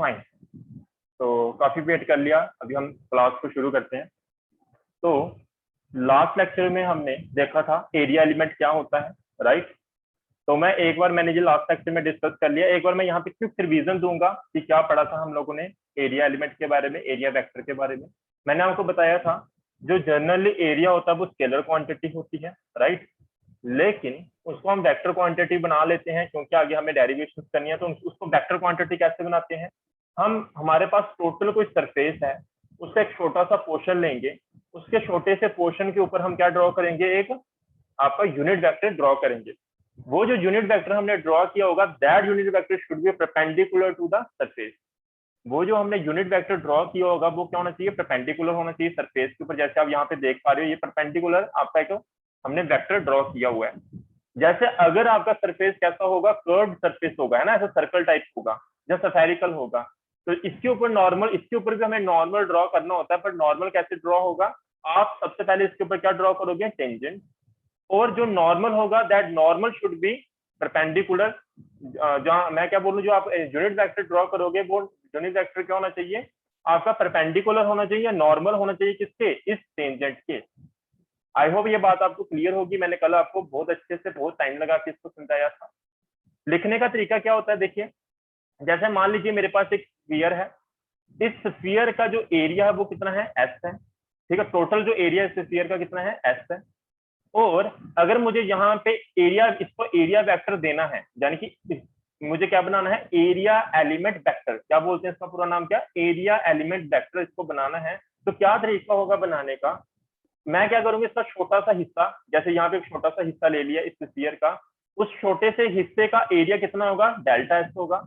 Fine. तो काफी wait कर लिया, अभी हम क्लास को शुरू करते हैं। तो लास्ट लेक्चर में हमने देखा था एरिया एलिमेंट क्या होता है, राइट। तो मैं एक बार मैंने जो लास्ट लेक्चर में डिस्कस कर लिया, एक बार मैं यहाँ पे क्विक रिवीजन दूंगा कि क्या पढ़ा था हम लोगों ने एरिया एलिमेंट के बारे में, एरिया वेक्टर के बारे में। मैंने आपको बताया था जो जनरली एरिया होता है वो स्केलर क्वांटिटी होती है, राइट। लेकिन उसको हम वेक्टर क्वांटिटी बना लेते हैं क्योंकि आगे हमें डेरिवेशन करनी है। तो उसको वेक्टर क्वांटिटी कैसे बनाते हैं, हम हमारे पास टोटल कोई सरफेस है, उसका एक छोटा सा पोर्शन लेंगे, उसके छोटे से पोर्शन के ऊपर हम क्या ड्रॉ करेंगे, एक आपका यूनिट वेक्टर ड्रॉ करेंगे। वो जो यूनिट वेक्टर हमने ड्रॉ किया होगा, that unit vector should be perpendicular to the surface. वो जो हमने यूनिट वेक्टर ड्रॉ किया होगा वो क्या होना चाहिए, परपेंडिकुलर होना चाहिए सरफेस के ऊपर। जैसे आप यहाँ पे देख पा रहे हो, ये परपेंडिकुलर आपका एक हमने वेक्टर ड्रॉ किया हुआ है। जैसे अगर आपका सरफेस कैसा होगा, कर्व्ड सरफेस होगा, है ना, ऐसा सर्कल टाइप होगा या स्फेरिकल होगा, तो इसके ऊपर नॉर्मल, इसके ऊपर भी हमें नॉर्मल ड्रॉ करना होता है। पर नॉर्मल कैसे ड्रॉ होगा, आप सबसे पहले इसके ऊपर क्या ड्रॉ करोगे, टेंजेंट। और जो नॉर्मल होगा, that normal should be perpendicular. जहां मैं क्या बोलूं, जो आप यूनिट वेक्टर ड्रॉ करोगे वो यूनिट वेक्टर क्या होना चाहिए, आपका परपेंडिकुलर होना चाहिए या नॉर्मल होना चाहिए, किसके, इस टेंजेंट के। आई होप ये बात आपको क्लियर होगी। मैंने कल आपको बहुत अच्छे से बहुत टाइम लगा के इसको समझाया था। लिखने का तरीका क्या होता है, देखिए, जैसे मान लीजिए मेरे पास एक स्फीयर है, इस स्फीयर का जो एरिया है वो कितना है, एस है, ठीक है। टोटल जो एरिया इस स्फीयर का कितना है, एस है। और अगर मुझे यहाँ पे एरिया, इसको एरिया वेक्टर देना है, यानी कि मुझे क्या बनाना है, एरिया एलिमेंट वेक्टर, क्या बोलते हैं इसका पूरा नाम, क्या, एरिया एलिमेंट वेक्टर, इसको बनाना है। तो क्या तरीका होगा बनाने का, मैं क्या करूंगा, इसका छोटा सा हिस्सा, जैसे यहाँ पे एक छोटा सा हिस्सा ले लिया इस स्फीयर का, उस छोटे से हिस्से का एरिया कितना होगा, डेल्टा एस होगा।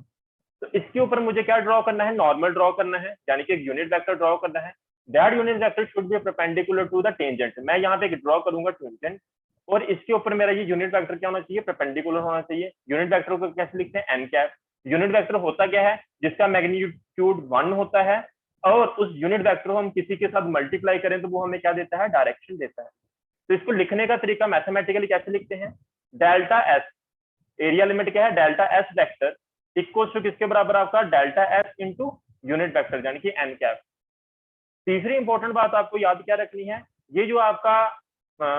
तो इसके ऊपर मुझे क्या ड्रॉ करना है, नॉर्मल ड्रॉ करना है, यानी कि एक यूनिट वेक्टर ड्रॉ करना है। That unit vector should be perpendicular to the tangent. मैं यहाँ पे ड्रॉ करूंगा टेंजेंट, और इसके ऊपर मेरा ये यूनिट वेक्टर क्या होना चाहिए, परपेंडिकुलर होना चाहिए। यूनिट वेक्टर को कैसे लिखते हैं, एन कैप। यूनिट वेक्टर होता क्या है, जिसका मैग्नीट्यूड 1 होता है, और उस यूनिट वेक्टर को हम किसी के साथ मल्टीप्लाई करें तो वो हमें क्या देता है, डायरेक्शन देता है। तो इसको लिखने का तरीका मैथमेटिकली कैसे लिखते हैं, डेल्टा एस, एरिया लिमिट क्या है, delta S vector equal to किसके बराबर, आपका delta S into unit vector, यानी कि एन कैप। तीसरी इंपॉर्टेंट बात आपको याद क्या रखनी है, ये जो आपका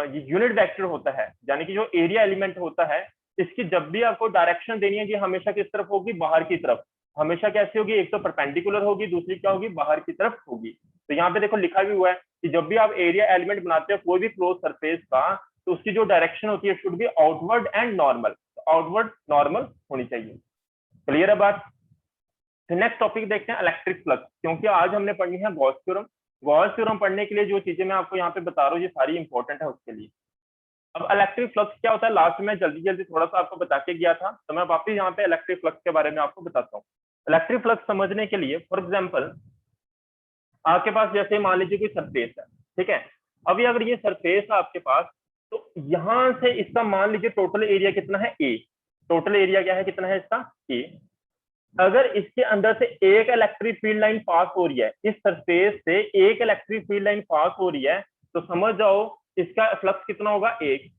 यूनिट वेक्टर होता है, यानी कि जो एरिया एलिमेंट होता है, इसकी जब भी आपको डायरेक्शन देनी है, ये हमेशा किस तरफ होगी, बाहर की तरफ। हमेशा कैसी होगी, एक तो परपेंडिकुलर होगी, दूसरी क्या होगी, बाहर की तरफ होगी। तो यहाँ पे देखो लिखा भी हुआ है कि जब भी आप एरिया एलिमेंट बनाते हो कोई भी क्लोज सरफेस का, तो उसकी जो डायरेक्शन होती है should be outward and normal, outward normal होनी चाहिए। क्लियर है बात। तो नेक्स्ट टॉपिक देखते हैं, इलेक्ट्रिक फ्लक्स, क्योंकि आज हमने पढ़नी है गॉस थ्योरम। गॉस थ्योरम पढ़ने के लिए जो चीजें मैं आपको यहाँ पे बता रहा हूँ ये सारी इंपॉर्टेंट है उसके लिए। अब इलेक्ट्रिक फ्लक्स क्या होता है, लास्ट में जल्दी जल्दी थोड़ा सा आपको बता के गया था, तो मैं वापस यहाँ पे इलेक्ट्रिक फ्लक्स के बारे में आपको बताता हूँ। इलेक्ट्रिक फ्लक्स समझने के लिए, फॉर एग्जाम्पल, आपके पास जैसे मान लीजिए कोई सरफेस है, ठीक है। अभी अगर ये सरफेस है आपके पास, तो यहाँ से इसका मान लीजिए टोटल एरिया कितना है, ए। टोटल एरिया क्या है, कितना है इसका, ए। अगर इसके अंदर से एक इलेक्ट्रिक फील्ड लाइन पास हो रही है, इस सरफेस से एक इलेक्ट्रिक फील्ड लाइन पास हो रही है, तो समझ जाओ इसका फ्लक्स कितना होगा, एक।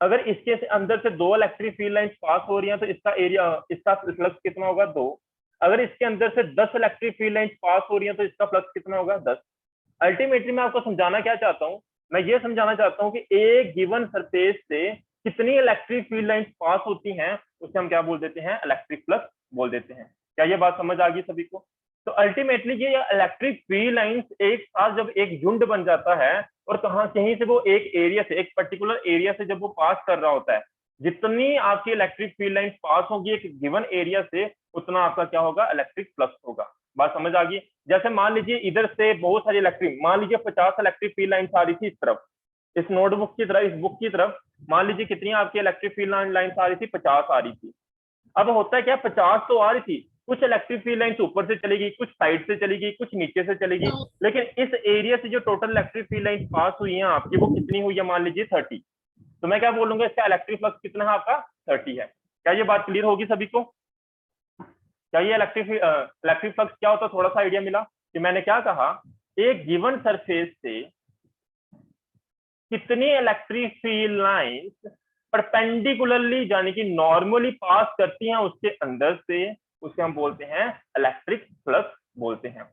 अगर इसके अंदर से दो इलेक्ट्रिक फील्ड लाइन पास हो रही है तो इसका एरिया, इसका फ्लक्स कितना होगा, दो। अगर इसके अंदर से 10 इलेक्ट्रिक फील्ड लाइन पास हो रही है तो इसका फ्लक्स कितना होगा, 10। अल्टीमेटली मैं आपको समझाना क्या चाहता हूँ, मैं ये समझाना चाहता हूँ कि एक गिवन सरफेस से कितनी इलेक्ट्रिक फील्ड लाइंस पास होती हैं, उसे हम क्या बोल देते हैं, इलेक्ट्रिक फ्लक्स बोल देते हैं। क्या ये बात समझ आ गई सभी को। तो अल्टीमेटली ये इलेक्ट्रिक फील्ड लाइंस एक साथ जब एक झुंड बन जाता है, और कहीं कहीं से वो एक एरिया से, एक पर्टिकुलर एरिया से जब वो पास कर रहा होता है, जितनी आपकी इलेक्ट्रिक फील्ड लाइंस पास होगी एक गिवन एरिया से, उतना आपका क्या होगा, इलेक्ट्रिक फ्लक्स होगा। बात समझ आ गई। जैसे मान लीजिए इधर से बहुत सारी इलेक्ट्रिक, मान लीजिए 50 इलेक्ट्रिक फील्ड लाइंस आ रही थी इस तरफ, इस नोटबुक की तरफ, इस बुक की तरफ, मान लीजिए कितनी आपकी इलेक्ट्रिक फील्ड लाइंस आ रही थी, 50 आ रही थी। अब होता है क्या, 50 तो आ रही थी, कुछ इलेक्ट्रिक फील्ड लाइंस ऊपर से चली गई, कुछ साइड से चली गई, कुछ नीचे से चली गई, लेकिन इस एरिया से जो total electric field lines pass हुई है आपकी, वो कितनी हुई है, मान लीजिए 30। तो मैं क्या बोलूंगा, इसका इलेक्ट्रिक फ्लक्स कितना है आपका, 30 है। क्या ये बात क्लियर होगी सभी को। क्या ये इलेक्ट्रिक फ्लक्स क्या होता है, थोड़ा सा आइडिया मिला कि मैंने क्या कहा, एक गिवन सरफेस से कितनी इलेक्ट्रिक फील्ड लाइंस परपेंडिकुलरली, यानी कि नॉर्मली पास करती हैं उसके अंदर से, उसे हम बोलते हैं इलेक्ट्रिक फ्लक्स बोलते हैं।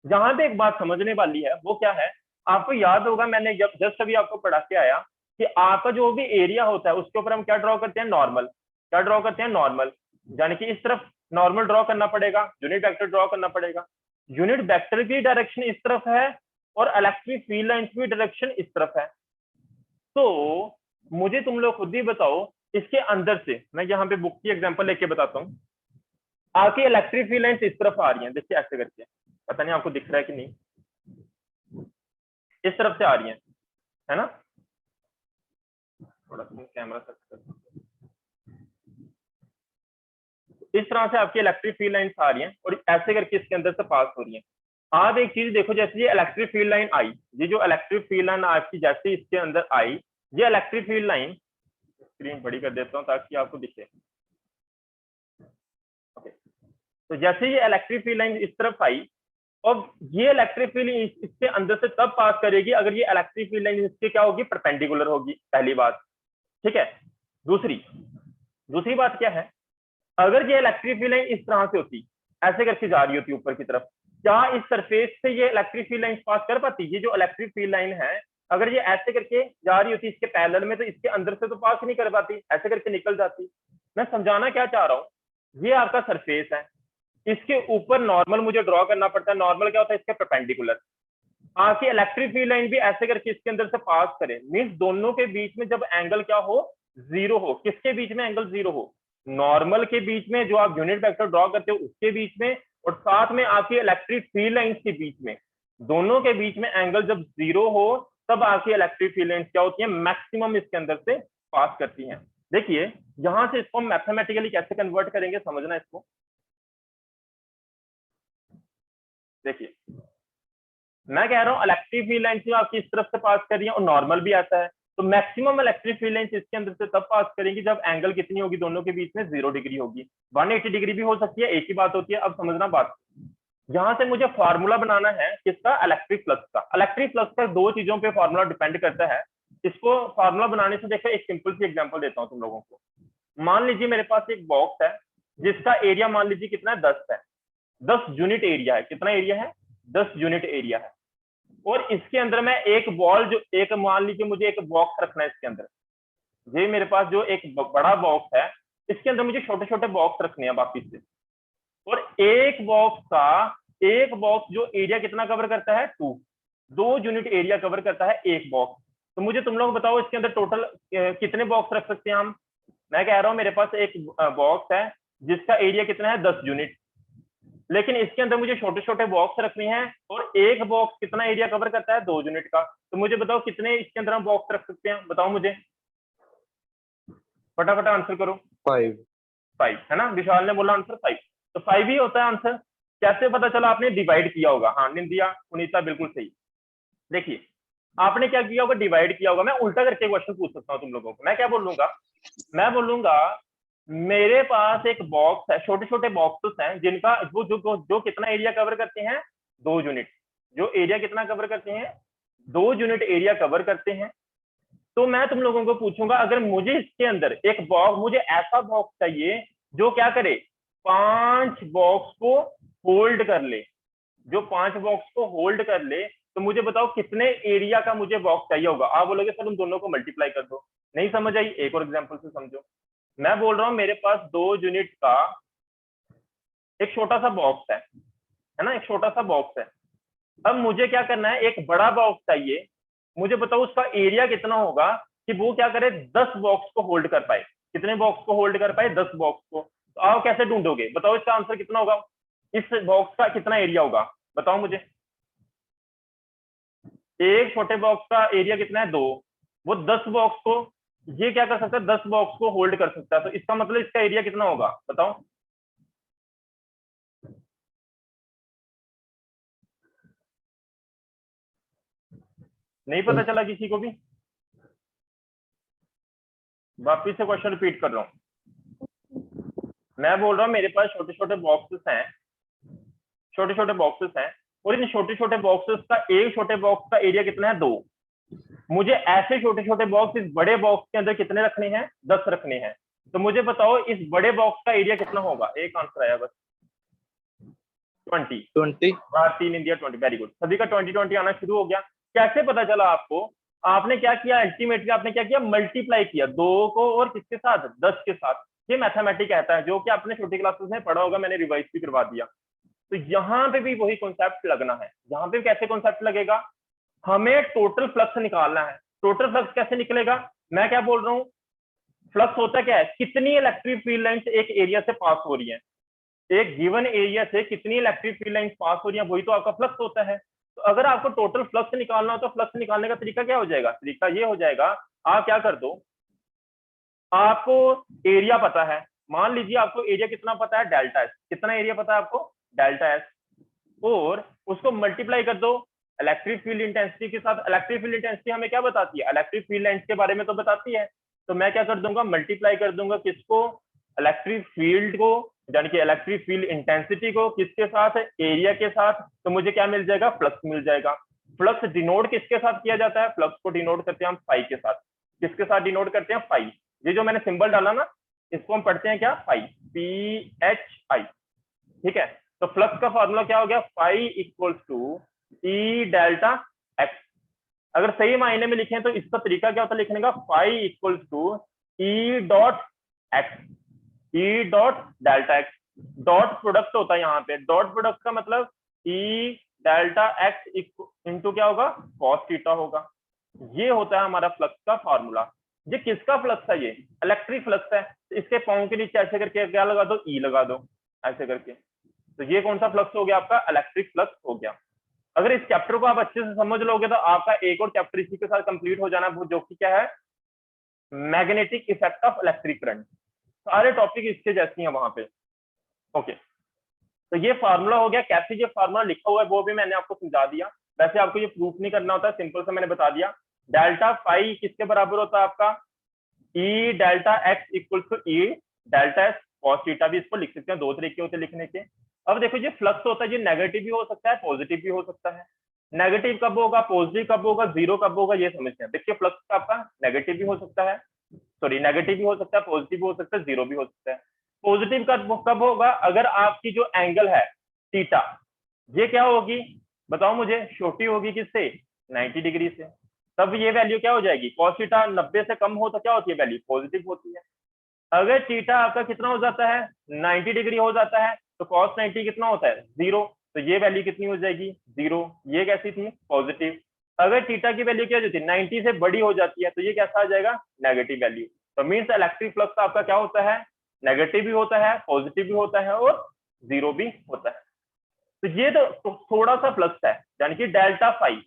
जहां पे एक बात समझने वाली है वो क्या है, आपको याद होगा मैंने जब जस्ट अभी आपको पढ़ा के आया कि आपका जो भी एरिया होता है उसके ऊपर हम क्या ड्रॉ करते हैं, नॉर्मल। क्या ड्रॉ करते हैं, नॉर्मल। यानी कि इस तरफ नॉर्मल ड्रॉ करना पड़ेगा, यूनिट वेक्टर ड्रॉ करना पड़ेगा। यूनिट वेक्टर की डायरेक्शन इस तरफ है और इलेक्ट्रिक फील्ड लाइन की डायरेक्शन इस तरफ है। तो मुझे तुम लोग खुद ही बताओ, इसके अंदर से मैं यहाँ पे बुक की एग्जांपल लेके बताता हूँ। आपकी इलेक्ट्रिक फील्ड लाइंस इस तरफ आ रही हैं, देखिए ऐसे करके, पता नहीं आपको दिख रहा है कि नहीं, इस तरफ से आ रही है ना। थोड़ा सा कैमरा सेट कर, इस तरह से आपकी इलेक्ट्रिक फील्ड लाइंस आ रही हैं और ऐसे करके इसके अंदर से पास हो रही हैं। आप एक चीज देखो, जैसे ये इलेक्ट्रिक फील्ड लाइन आई, ये जो इलेक्ट्रिक फील्ड लाइन आपकी जैसे इसके अंदर आई, ये इलेक्ट्रिक फील्ड लाइन, स्क्रीन बड़ी कर देता हूँ ताकि आपको दिखे। ओके, तो जैसे ये इलेक्ट्रिक फील्ड लाइन इस तरफ आई, और ये इलेक्ट्रिक फील्ड इसके अंदर से तब पास करेगी अगर ये इलेक्ट्रिक फील्ड लाइन इसके क्या होगी, परपेंडिकुलर होगी, पहली बात। ठीक है। दूसरी बात क्या है, अगर ये इलेक्ट्रिक फील्ड लाइन इस तरह से होती, ऐसे करके जा रही होती ऊपर की तरफ, क्या इस सरफेस से ये इलेक्ट्रिक फील्ड लाइन पास कर पाती? ये जो इलेक्ट्रिक फील्ड लाइन है, अगर ये ऐसे करके जा रही होती इसके पैरेलल में, तो इसके अंदर से तो पास नहीं कर पाती, ऐसे करके निकल जाती। मैं समझाना क्या चाह रहा हूँ, ये आपका सरफेस है, इसके ऊपर नॉर्मल मुझे ड्रॉ करना पड़ता है। नॉर्मल क्या होता है, इसके परपेंडिकुलर। आपकी इलेक्ट्रिक फील्ड लाइन भी ऐसे करके इसके अंदर से पास करे, मीन्स दोनों के बीच में जब एंगल क्या हो, जीरो हो। किसके बीच में एंगल जीरो हो? नॉर्मल के बीच में, जो आप यूनिट वेक्टर ड्रॉ करते हो उसके बीच में, और साथ में आपकी इलेक्ट्रिक फील्ड लाइंस के बीच में। दोनों के बीच में एंगल जब जीरो हो तब आपकी इलेक्ट्रिक फील्ड लाइंस क्या होती है, मैक्सिमम इसके अंदर से पास करती हैं। देखिए यहां से इसको मैथमेटिकली कैसे कन्वर्ट करेंगे, समझना इसको। देखिए मैं कह रहा हूँ इलेक्ट्रिक फील्ड लाइंस आपकी इस तरफ से पास कर रही है और नॉर्मल भी ऐसा है, तो मैक्सिमम इलेक्ट्रिक फील्ड लाइंस इसके अंदर से तब पास करेंगी जब एंगल कितनी होगी, दोनों के बीच में 0 डिग्री होगी। 180 डिग्री भी हो सकती है, एक ही बात होती है। अब समझना बात, यहां से मुझे फार्मूला बनाना है किसका, इलेक्ट्रिक फ्लक्स का। इलेक्ट्रिक फ्लक्स का दो चीजों पे फार्मूला डिपेंड करता है। इसको फार्मूला बनाने से देखो, एक सिंपल सी एग्जांपल देता हूं तुम लोगों को। मान लीजिए मेरे पास एक बॉक्स है जिसका एरिया मान लीजिए कितना है, 10 है। 10 यूनिट एरिया है। कितना एरिया है, 10 यूनिट एरिया है। और इसके अंदर मैं एक बॉल, जो एक मान लीजिए मुझे एक बॉक्स रखना है इसके अंदर, ये मेरे पास जो एक बड़ा बॉक्स है, इसके अंदर मुझे छोटे छोटे बॉक्स रखने हैं वापिस से। और एक बॉक्स जो एरिया कितना कवर करता है, 2 यूनिट एरिया कवर करता है एक बॉक्स। तो मुझे तुम लोग बताओ इसके अंदर टोटल कितने बॉक्स रख सकते हैं हम। मैं कह रहा हूं मेरे पास एक बॉक्स है जिसका एरिया कितना है, 10 यूनिट, लेकिन इसके अंदर मुझे छोटे छोटे बॉक्स रखने हैं और एक बॉक्स कितना एरिया कवर करता है, 2 यूनिट का। तो मुझे बताओ कितने इसके अंदर हम बॉक्स रख सकते हैं, बताओ मुझे, फटाफट आंसर करो। 5 है ना, विशाल ने बोला आंसर 5, तो 5 ही होता है आंसर। कैसे पता चला, आपने डिवाइड किया होगा। हाँ निंदिया पुनीता बिल्कुल सही। देखिए आपने क्या किया होगा, डिवाइड किया होगा। मैं उल्टा करके क्वेश्चन पूछ सकता हूँ तुम लोगों को। मैं क्या बोलूंगा, मैं बोलूंगा मेरे पास एक बॉक्स है, छोटे छोटे बॉक्सेस हैं जिनका वो जो कितना एरिया कवर करते हैं, 2 यूनिट। जो एरिया कितना कवर करते हैं, 2 यूनिट एरिया कवर करते हैं। तो मैं तुम लोगों को पूछूंगा, अगर मुझे इसके अंदर एक बॉक्स, मुझे ऐसा बॉक्स चाहिए जो क्या करे, 5 बॉक्स को होल्ड कर ले, जो 5 बॉक्स को होल्ड कर ले, तो मुझे बताओ कितने एरिया का मुझे बॉक्स चाहिए होगा। आप बोलोगे सर उन दोनों को मल्टीप्लाई कर दो। नहीं समझ आई, एक और एग्जांपल से समझो। मैं बोल रहा हूं मेरे पास 2 यूनिट का एक छोटा सा बॉक्स है ना, एक छोटा सा बॉक्स है। अब मुझे क्या करना है, एक बड़ा बॉक्स चाहिए। मुझे बताओ उसका एरिया कितना होगा कि वो क्या करे, 10 बॉक्स को होल्ड कर पाए। कितने बॉक्स को होल्ड कर पाए, 10 बॉक्स को। तो आप कैसे ढूंढोगे, बताओ इसका आंसर कितना होगा, इस बॉक्स का कितना एरिया होगा, बताओ मुझे। एक छोटे बॉक्स का एरिया कितना है, 2। वो 10 बॉक्स को, ये क्या कर सकता है, 10 बॉक्स को होल्ड कर सकता है। तो इसका मतलब इसका एरिया कितना होगा, बताओ। नहीं पता चला किसी को भी? वापिस से क्वेश्चन रिपीट कर रहा हूं। मैं बोल रहा हूं मेरे पास छोटे छोटे बॉक्सेस हैं, छोटे छोटे बॉक्सेस हैं, और इन छोटे छोटे बॉक्सेस का एक छोटे बॉक्स का एरिया कितना है, 2। मुझे ऐसे छोटे छोटे बॉक्स इस बड़े बॉक्स के अंदर कितने रखने हैं, 10 रखने हैं। तो मुझे बताओ इस बड़े बॉक्स का एरिया कितना होगा, एक आंसर आया बस, 20। 20। Bharat in India 20, very good, सभी का 20 आना शुरू हो गया। कैसे पता चला आपको? आपने क्या किया, अल्टीमेटली आपने क्या किया, मल्टीप्लाई किया 2 को और किसके साथ, 10 के साथ। ये मैथमेटिक्स कहता है, जो कि आपने छोटी क्लासेस में पढ़ा होगा, मैंने रिवाइज भी करवा दिया। तो यहाँ पे भी वही कॉन्सेप्ट लगना है। यहाँ पे कैसे कॉन्सेप्ट लगेगा, हमें टोटल फ्लक्स निकालना है। टोटल फ्लक्स कैसे निकलेगा, मैं क्या बोल रहा हूँ, फ्लक्स होता क्या है, कितनी इलेक्ट्रिक फील्ड लाइंस एक एरिया से पास हो रही है, एक गिवन एरिया से कितनी इलेक्ट्रिक फील्ड लाइंस पास हो रही है, वही तो आपका फ्लक्स होता है। तो अगर आपको टोटल फ्लक्स निकालना हो तो फ्लक्स निकालने का तरीका क्या हो जाएगा, तरीका ये हो जाएगा, आप क्या कर दो, आपको एरिया पता है, मान लीजिए आपको एरिया कितना पता है, डेल्टा एस, कितना एरिया पता है आपको, डेल्टा एस, और उसको मल्टीप्लाई कर दो इलेक्ट्रिक फील्ड इंटेंसिटी के साथ। इलेक्ट्रिक फील्ड इंटेंसिटी हमें क्या बताती है, इलेक्ट्रिक फील्ड लाइंस के बारे में तो बताती है। तो मैं क्या कर दूंगा, मल्टीप्लाई कर दूंगा किसको, इलेक्ट्रिक फील्ड को, यानी कि इलेक्ट्रिक फील्ड इंटेंसिटी को किसके साथ, एरिया के साथ। तो मुझे क्या मिल जाएगा, फ्लक्स मिल जाएगा। फ्लक्स डिनोट किसके साथ किया जाता है, फ्लक्स को डिनोट करते हैं हम फाई के साथ। किसके साथ डिनोट करते हैं, फाई। ये जो मैंने सिंबल डाला ना, इसको हम पढ़ते हैं क्या, फाई, PHI, ठीक है। तो फ्लक्स का फॉर्मूला क्या हो गया, phi equals to E delta X. अगर सही मायने में लिखें तो इसका तरीका क्या होता है लिखने का, phi equals to E dot X, E dot delta X. Dot product होता है यहाँ पे, डॉट प्रोडक्ट का मतलब ई डेल्टा एक्स इंटू क्या होगा, कॉस थीटा होगा। ये होता है हमारा फ्लक्स का फॉर्मूला। ये किसका फ्लक्स है, ये इलेक्ट्रिक फ्लक्स है। तो इसके पाँव के नीचे ऐसे करके क्या लगा दो, ई लगा दो ऐसे करके। तो ये कौन सा फ्लक्स हो गया, आपका इलेक्ट्रिक फ्लक्स हो गया। अगर इस चैप्टर को आप अच्छे से समझ लोगे तो आपका एक और चैप्टर इसी के साथ कंप्लीट हो जाना, जो कि क्या है, magnetic effect of electric current. सारे टॉपिक इसके जैसे हैं वहां पे। ओके, तो ये फार्मूला हो गया। कैसे ये फार्मूला लिखा हुआ है वो भी मैंने आपको समझा दिया। वैसे आपको ये प्रूफ नहीं करना होता, सिंपल से मैंने बता दिया। डेल्टा फाई किसके बराबर होता है आपका, E delta X equal to E delta S cos theta. भी इसको लिख सकते हैं, दो तरीके होते हैं लिखने के। अब देखो ये फ्लक्स होता है, ये नेगेटिव भी हो सकता है, पॉजिटिव भी हो सकता है। नेगेटिव कब होगा, पॉजिटिव कब होगा, जीरो कब होगा, ये समझते हैं। देखिए फ्लक्स आपका नेगेटिव भी हो सकता है, सॉरी नेगेटिव भी हो सकता है, पॉजिटिव भी हो सकता है, जीरो भी हो सकता है। पॉजिटिव कब होगा, अगर आपकी जो एंगल है थीटा, ये क्या होगी बताओ मुझे, छोटी होगी किससे, 90 डिग्री से। तब ये वैल्यू क्या हो जाएगी, cos थीटा 90 से कम हो तो क्या होती है, वैल्यू पॉजिटिव होती है। अगर थीटा आपका कितना हो जाता है, 90 डिग्री हो जाता है, तो cos 90 कितना होता है, जीरो। तो ये वैल्यू कितनी हो जाएगी, जीरो। ये कैसी थी, पॉजिटिव। अगर थीटा की वैल्यू क्या हो जाती है, 90 से बड़ी हो जाती है, तो ये कैसा आ जाएगा, नेगेटिव वैल्यू। तो मीन्स इलेक्ट्रिक फ्लक्स आपका क्या होता है, नेगेटिव भी होता है, पॉजिटिव भी होता है और जीरो भी होता है। तो ये तो थोड़ा सा फ्लक्स है, यानी कि डेल्टा फाई।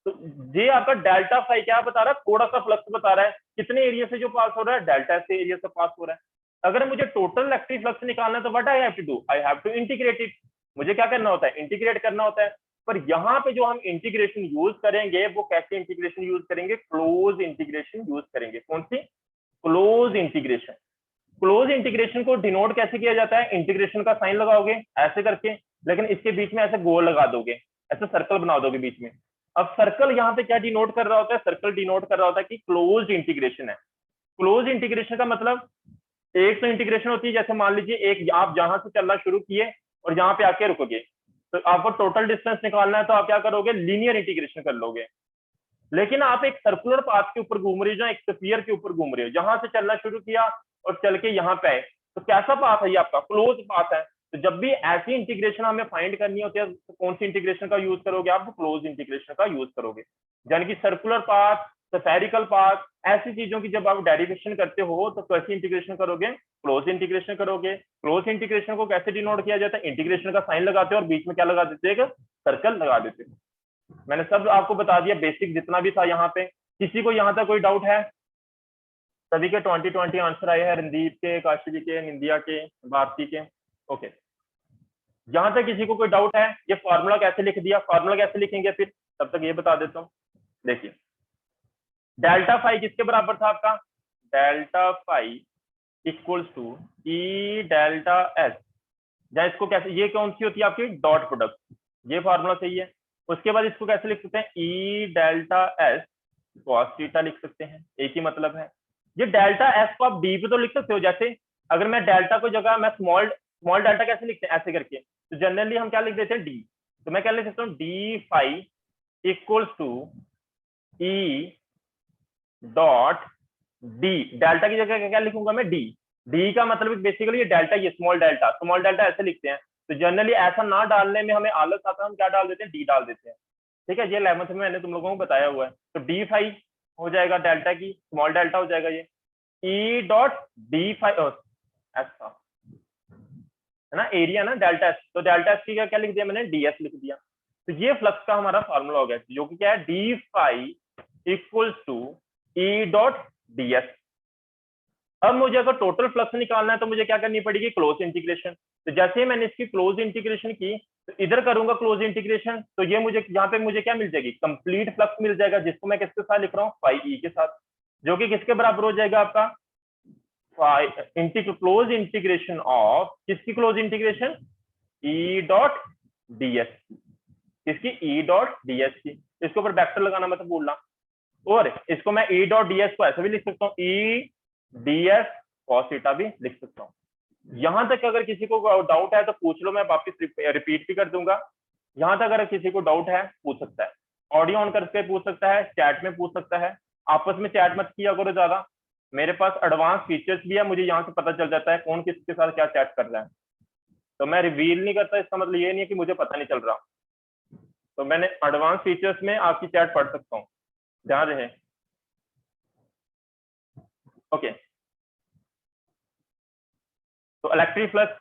तो ये आपका डेल्टा फाई क्या बता रहा है, थोड़ा सा फ्लक्स बता रहा है, कितने एरिया से जो पास हो रहा है, डेल्टा से एरिया से पास हो रहा है। अगर मुझे टोटल इलेक्ट्रिक फ्लक्स निकालना है तो what I have to do, I have to integrate it. मुझे क्या करना होता है, इंटीग्रेट करना होता है। पर यहाँ पे जो हम इंटीग्रेशन यूज करेंगे वो कैसे इंटीग्रेशन यूज करेंगे, क्लोज इंटीग्रेशन यूज करेंगे। कौन सी, क्लोज इंटीग्रेशन। क्लोज इंटीग्रेशन को डिनोट कैसे किया जाता है, इंटीग्रेशन का साइन लगाओगे ऐसे करके, लेकिन इसके बीच में ऐसे गोल लगा दोगे, ऐसे सर्कल बना दोगे बीच में। अब सर्कल यहाँ पे क्या डिनोट कर रहा होता है, सर्कल डिनोट कर रहा होता है कि क्लोज इंटीग्रेशन है। क्लोज इंटीग्रेशन का मतलब, एक तो इंटीग्रेशन होती है, जैसे मान लीजिए एक आप जहां से चलना शुरू किए और यहाँ पे आके रुकोगे, तो आपको टोटल डिस्टेंस निकालना है, तो आप क्या करोगे, लीनियर इंटीग्रेशन कर लोगे। लेकिन आप एक सर्कुलर पाथ के ऊपर घूम रहे हो, एक स्फीयर के ऊपर घूम रहे हो, जहां से चलना शुरू किया और चल के यहाँ पे आए, तो कैसा पाथ है ये आपका, क्लोज पाथ है। तो जब भी ऐसी इंटीग्रेशन हमें फाइंड करनी होती है तो कौन सी इंटीग्रेशन का यूज करोगे, आप क्लोज इंटीग्रेशन का यूज करोगे। यानी कि सर्कुलर पाथ, स्फेरिकल पाथ, ऐसी चीजों की जब आप डेरिवेशन करते हो तो कैसी इंटीग्रेशन करोगे, क्लोज इंटीग्रेशन करोगे। क्लोज इंटीग्रेशन को कैसे डिनोट किया जाता है, इंटीग्रेशन का साइन लगाते हो और बीच में क्या लगा देते हैं, सर्कल लगा देते हैं। मैंने सब आपको बता दिया, बेसिक जितना भी था यहाँ पे। किसी को यहाँ तक कोई डाउट है, सभी के 20 आंसर आए हैं, रणदीप के, काशी के, निंदिया के, भारती के। ओके, जहां तक किसी को कोई डाउट है, ये फॉर्मूला कैसे लिख दिया, फॉर्मूला कैसे लिखेंगे फिर, तब तक ये बता देता हूँ। देखिए डेल्टा फाई किसके बराबर था आपका, delta phi equals to E delta S, या इसको कैसे, ये कौन सी होती है आपकी डॉट प्रोडक्ट, ये फॉर्मूला सही है। उसके बाद इसको कैसे लिख सकते हैं, ई डेल्टा एस कॉस थीटा लिख सकते हैं, एक ही मतलब है। ये डेल्टा एस को आप डी पे तो लिख सकते हो, जैसे अगर मैं डेल्टा को जगह मैं स्मॉल स्मॉल डेल्टा कैसे लिखते हैं ऐसे करके, तो जनरली हम क्या लिख देते हैं डी। तो मैं क्या लिख सकता हूँ D phi equals to E dot D, delta की जगह क्या लिखूंगा मैं डी। डी का मतलब बेसिकली ये डेल्टा, ये स्मॉल डेल्टा ऐसे लिखते हैं। तो जनरली ऐसा ना डालने में हमें आलस आता है, हम क्या डाल देते हैं डी डाल देते हैं। ठीक है, ये 11th में मैंने तुम लोगों को बताया हुआ है। तो डी फाइव हो जाएगा डेल्टा की स्मॉल डेल्टा हो जाएगा ये ई डॉट डी फाइव ऐसा है ना, एरिया ना डेल्टा एस, तो डेल्टा एस की क्या लिख दिया मैंने डी एस लिख दिया। तो ये फ्लक्स का हमारा फॉर्मूला हो गया जो कि क्या है D phi equals to E dot D S. अब मुझे अगर टोटल फ्लक्स निकालना है तो मुझे क्या करनी पड़ेगी क्लोज इंटीग्रेशन। तो जैसे ही मैंने इसकी क्लोज इंटीग्रेशन की तो इधर करूंगा क्लोज इंटीग्रेशन, तो ये मुझे यहाँ पे मुझे क्या मिल जाएगी कंप्लीट फ्लक्स मिल जाएगा, जिसको मैं किसके साथ लिख रहा हूँ फाई ई के साथ, जो कि किसके बराबर हो जाएगा आपका क्लोज इंटीग्रेशन ऑफ किसकी क्लोज इंटीग्रेशन ई डॉट डी एस की, किसकी ई डॉट डी एस की। इसके ऊपर वेक्टर लगाना मतलब बोलना, और इसको मैं ई डॉट डी एस को ऐसे भी लिख सकता हूँ E D S cos theta भी लिख सकता हूँ। यहां तक अगर किसी को डाउट है तो पूछ लो, मैं वापस रिपीट भी कर दूंगा। यहां तक अगर किसी को डाउट है पूछ सकता है, ऑडियो ऑन करके पूछ सकता है, चैट में पूछ सकता है। आपस में चैट मत किया करो ज्यादा, मेरे पास एडवांस फीचर्स भी है, मुझे यहाँ से पता चल जाता है कौन किसके साथ क्या चैट कर रहा है। तो मैं रिवील नहीं करता, इसका मतलब ये नहीं है कि मुझे पता नहीं चल रहा। तो मैंने एडवांस फीचर्स में आपकी चैट पढ़ सकता हूँ, ध्यान रहे। ओके, तो इलेक्ट्रिक फ्लक्स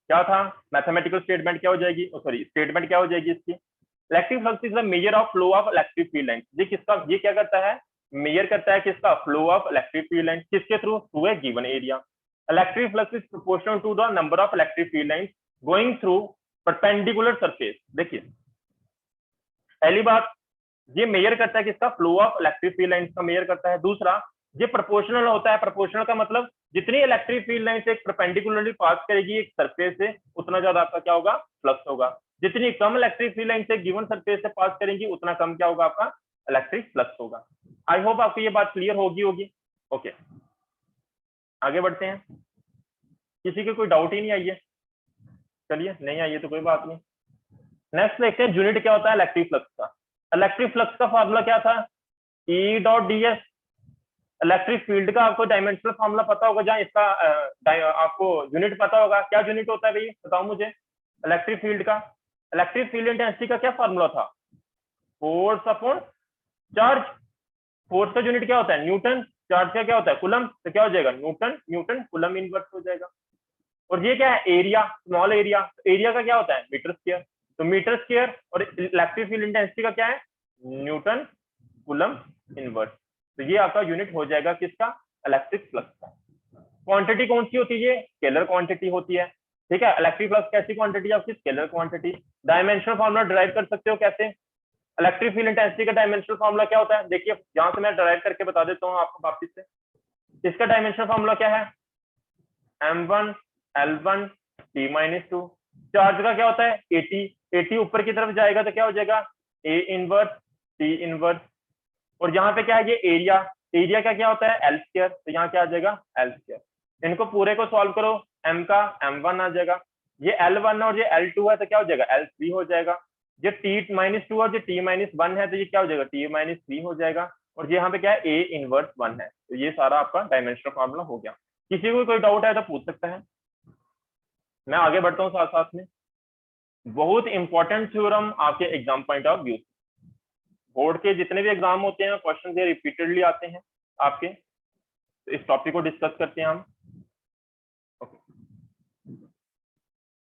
क्या था, मैथमेटिकल स्टेटमेंट क्या हो जाएगी, सॉरी स्टेटमेंट क्या हो जाएगी इसकी, electric flux is the measure of flow of electric field line. ये किसका, ये क्या करता है, मेजर करता है किसका, flow of electric field line, किसके through, through a given area. Electric flux is proportional to the number of electric field lines going through perpendicular surface. देखिए पहली बात, ये मेजर करता है किसका, flow of electric field lines का measure करता है। दूसरा, ये प्रोपोर्शनल होता है। प्रोपोर्शनल का मतलब जितनी इलेक्ट्रिक फील्ड लाइन से एक परपेंडिकुलरली पास करेगी एक सरफेस से, उतना ज्यादा आपका क्या होगा, फ्लक्स होगा। जितनी कम इलेक्ट्रिक फील्ड लाइन से गिवन सरफेस से पास करेंगी उतना कम क्या होगा आपका इलेक्ट्रिक फ्लक्स होगा। आई होप आपको ये बात क्लियर होगी। ओके, आगे बढ़ते हैं। किसी के कोई डाउट ही नहीं आई है, चलिए नहीं आई है तो कोई बात नहीं। नेक्स्ट देखते हैं यूनिट क्या होता है इलेक्ट्रिक फ्लक्स का। इलेक्ट्रिक फ्लक्स का फॉर्मूला क्या था, ई dot D S. Electric field का आपको डायमेंशनल फॉर्मूला पता होगा, जहाँ इसका आपको यूनिट पता होगा। क्या यूनिट होता है भाई बताओ मुझे इलेक्ट्रिक फील्ड का। इलेक्ट्रिक फील्ड इंटेंसिटी का क्या फॉर्मूला था, फोर्स अपॉन चार्ज। फोर्स का यूनिट क्या होता है न्यूटन, चार्ज का क्या होता है कूलम, तो क्या हो जाएगा न्यूटन न्यूटन कूलम इनवर्स हो जाएगा। और ये क्या है एरिया, स्मॉल एरिया, एरिया का क्या होता है मीटर स्क्वायर, तो मीटर स्क्वायर। और इलेक्ट्रिक फील्ड इंटेंसिटी का क्या है न्यूटन कूलम इनवर्स। तो ये आपका यूनिट हो जाएगा किसका, इलेक्ट्रिक फ्लक्स का। क्वांटिटी कौन सी होती है, स्केलर क्वांटिटी होती है। ठीक है, इलेक्ट्रिक फ्लक्स कैसी क्वांटिटी है आपकी, scalar quantity. Dimensional formula derive कर सकते हो कैसे, इलेक्ट्रिक फील्ड इंटेंसिटी का डायमेंशनल फॉर्मूला क्या होता है, देखिए यहां से मैं डिराइव करके बता देता हूँ आपको वापिस से। इसका डायमेंशनल फॉर्मूला क्या है, m1 L1 T-2। चार्ज का क्या होता है 80, 80 ऊपर की तरफ जाएगा तो क्या हो जाएगा A इनवर्स T इनवर्स। और यहाँ पे क्या है ये एरिया, एरिया का क्या होता है L स्क्वायर, तो यहाँ क्या आ जाएगा L स्क्वायर। इनको पूरे को सॉल्व करो, m का m1 आ जाएगा, ये L1 और ये L2 है तो क्या हो जाएगा L3 हो जाएगा। ये T-2 और ये T-1 है तो ये क्या हो जाएगा T-3 हो जाएगा। और यहाँ पे क्या है A इनवर्स 1 है। तो ये सारा आपका डायमेंशनल फॉर्मूला हो गया। किसी को कोई डाउट है तो पूछ सकता है, मैं आगे बढ़ता हूँ साथ साथ में। बहुत इंपॉर्टेंट थ्योरम आपके exam point of view, board के जितने भी एग्जाम होते हैं क्वेश्चन ये रिपीटेडली आते हैं आपके, तो इस टॉपिक को डिस्कस करते हैं हम।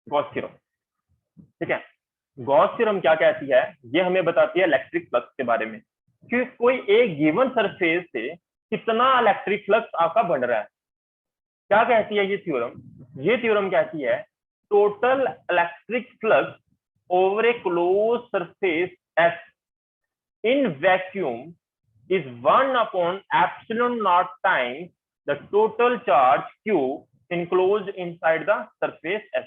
गॉस थ्योरम, ठीक है, गॉस थ्योरम क्या कहती है, ये हमें बताती है इलेक्ट्रिक फ्लक्स के बारे में कि कोई एक गिवन सरफेस से कितना इलेक्ट्रिक फ्लक्स आपका बढ़ रहा है। क्या कहती है ये थ्योरम, ये थ्योरम कहती है total electric flux over A close surface S in vacuum is 1 upon epsilon naught times the total charge q enclosed inside the surface S।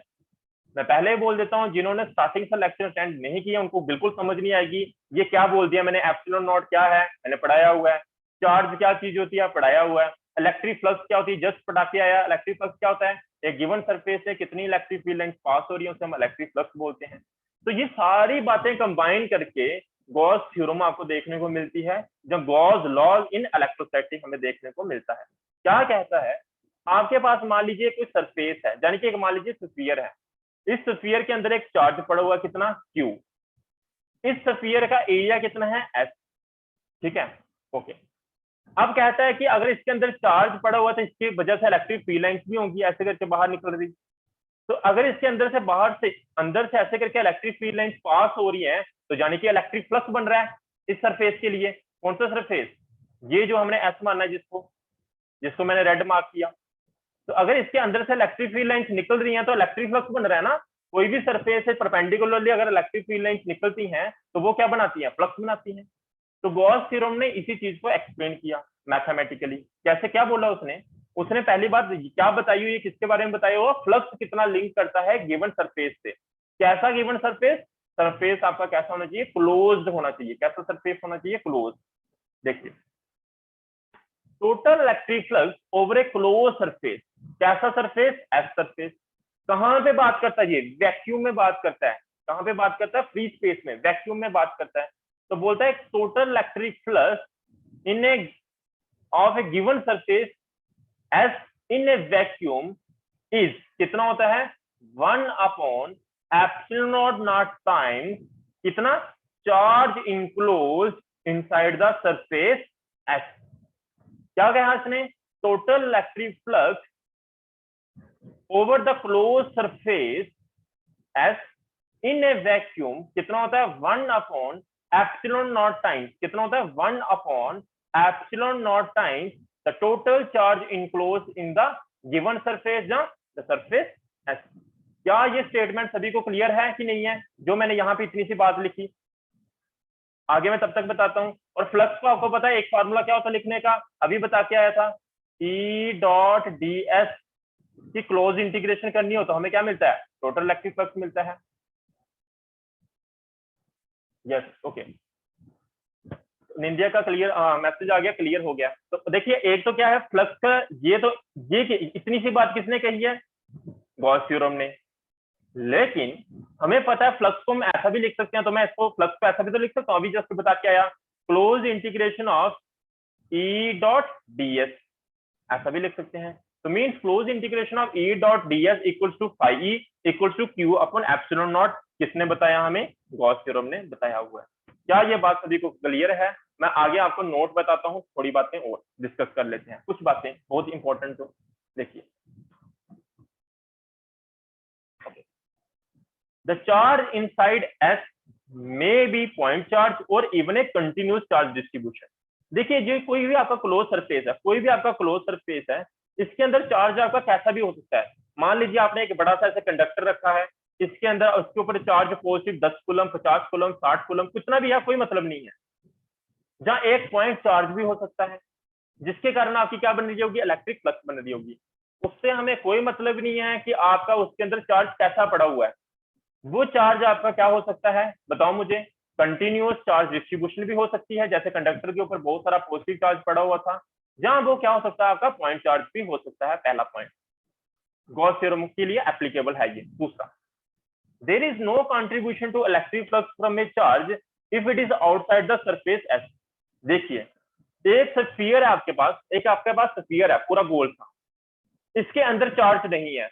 मैं पहले ही बोल देता हूं, जिन्होंने स्टार्टिंग से लेक्चर अटेंड नहीं किया उनको बिल्कुल समझ नहीं आएगी ये क्या बोल दिया मैंने। एप्सिलॉन नॉट क्या है मैंने पढ़ाया हुआ है, चार्ज क्या चीज होती है पढ़ाया हुआ है, इलेक्ट्रिक फ्लक्स क्या होती है, जस्ट पटा के आया। इलेक्ट्रिक फ्लक्स क्या होता है, एक गिवन सरफेस से कितनी इलेक्ट्रिक फील्ड लाइंस पास हो रही है उसे हम इलेक्ट्रिक फ्लक्स बोलते हैं। तो ये सारी बातें कंबाइन करके गॉस थ्योरम आपको देखने को मिलती है, जब गॉस लॉ इन इलेक्ट्रोस्टैटिक हमें देखने को मिलता है। क्या कहता है, आपके पास मान लीजिए कोई सरफेस है, यानी कि एक मान लीजिए स्फीयर है, इस स्फीयर के अंदर एक चार्ज पड़ा हुआ कितना Q, इस स्फीयर का एरिया कितना है S, ठीक है, ओके। अब कहता है कि अगर इसके अंदर चार्ज पड़ा हुआ तो इसकी वजह से इलेक्ट्रिक फील्ड लाइंस भी होंगी ऐसे करके बाहर निकल रही। तो अगर इसके अंदर से बाहर से अंदर से ऐसे करके इलेक्ट्रिक फील्ड लाइंस पास हो रही है तो यानी कि इलेक्ट्रिक फ्लक्स बन रहा है इस सरफेस के लिए। कौन सा सरफेस, ये जो हमने एस माना है, जिसको जिसको मैंने रेड मार्क किया। तो अगर इसके अंदर से इलेक्ट्रिक फील्ड लाइंस निकल रही हैं तो इलेक्ट्रिक फ्लक्स बन रहा है ना। कोई भी सरफेस से परपेंडिकुलरली अगर इलेक्ट्रिक फील्ड लाइंस निकलती हैं तो वो क्या बनाती हैं, फ्लक्स बनाती हैं। तो गॉस थ्योरम ने इसी चीज को एक्सप्लेन किया मैथमेटिकली। कैसे, क्या बोला उसने, उसने पहली बात क्या बताई हुई है, किसके बारे में बताया हुआ, फ्लक्स कितना लिंक करता है गिवन सरफेस से। कैसा गिवन सरफेस, सरफेस आपका कैसा होना चाहिए, क्लोज्ड होना चाहिए। कैसा सरफेस होना चाहिए, क्लोज। देखिए, टोटल इलेक्ट्रिक फ्लक्स ओवर ए क्लोज सरफेस, कैसा सरफेस, एस सरफेस। कहां पे बात करता है ये, वैक्यूम में बात करता है। कहां पे बात करता है, फ्री स्पेस में, वैक्यूम में बात करता है। तो बोलता है total electric flux in a of a given surface S in a vacuum is कितना होता है, 1 upon epsilon naught naught times कितना, charge enclose inside the surface S. क्या कहा इसने, total electric flux over the close surface S in a vacuum कितना होता है, 1 अपॉन एप्सिलॉन नॉट टाइम्स कितना होता है, 1 upon epsilon not times the total charge enclose in the given surface the surface S. क्या ये स्टेटमेंट सभी को क्लियर है कि नहीं है, जो मैंने यहाँ पे इतनी सी बात लिखी, आगे मैं तब तक बताता हूँ। और फ्लक्स को आपको पता है एक फार्मूला क्या होता है लिखने का, अभी बता के आया था, ई डॉट डी एस की क्लोज इंटीग्रेशन करनी हो तो हमें क्या मिलता है, टोटल इलेक्ट्रिक फ्लक्स मिलता है। यस, ओके, निंदिया का क्लियर मैसेज आ गया, क्लियर हो गया। तो देखिए, एक तो क्या है फ्लक्स का, ये इतनी सी बात किसने कही है, गॉस थ्योरम ने। लेकिन हमें पता है फ्लक्स को हम ऐसा भी लिख सकते हैं, तो मैं इसको फ्लक्स को ऐसा भी तो लिख सकता हूँ, अभी जस्ट बता के आया, close integration of E dot D S, ऐसा भी लिख सकते हैं। तो means close integration of E dot D S equals to phi E equals to Q upon epsilon naught, किसने बताया हमें, गॉस थ्योरम ने बताया हुआ है। क्या ये बात सभी को क्लियर है, मैं आगे आपको नोट बताता हूँ, थोड़ी बातें और डिस्कस कर लेते हैं, कुछ बातें बहुत इंपॉर्टेंट। तो देखिए, the charge inside S may be point charge और even a continuous charge distribution। देखिए, जो कोई भी आपका क्लोज सरफेस है, कोई भी आपका क्लोज सरफेस है, इसके अंदर चार्ज आपका कैसा भी हो सकता है। मान लीजिए आपने एक बड़ा सा ऐसा कंडक्टर रखा है, इसके अंदर उसके ऊपर charge positive 10 coulomb, 50 coulomb, 60 coulomb, कितना भी है, कोई मतलब नहीं है। जहां एक पॉइंट चार्ज भी हो सकता है, जिसके कारण आपकी क्या बन रही होगी, इलेक्ट्रिक फ्लक्स बन रही होगी। उससे हमें कोई मतलब नहीं है कि आपका उसके अंदर चार्ज कैसा पड़ा हुआ है। वो चार्ज आपका क्या हो सकता है, बताओ मुझे, कंटिन्यूअस चार्ज डिस्ट्रीब्यूशन भी हो सकती है, जैसे कंडक्टर के ऊपर बहुत सारा पॉजिटिव चार्ज पड़ा हुआ था, जहां वो क्या हो सकता है, आपका पॉइंट चार्ज भी हो सकता है। पहला पॉइंट गॉस थ्योरम के लिए एप्लीकेबल है ये। दूसरा, there is no contribution to electric flux from a charge if it is outside the surface S. देखिए, एक स्फीयर है आपके पास, एक आपके पास स्फीयर है पूरा गोल था, इसके अंदर चार्ज नहीं है,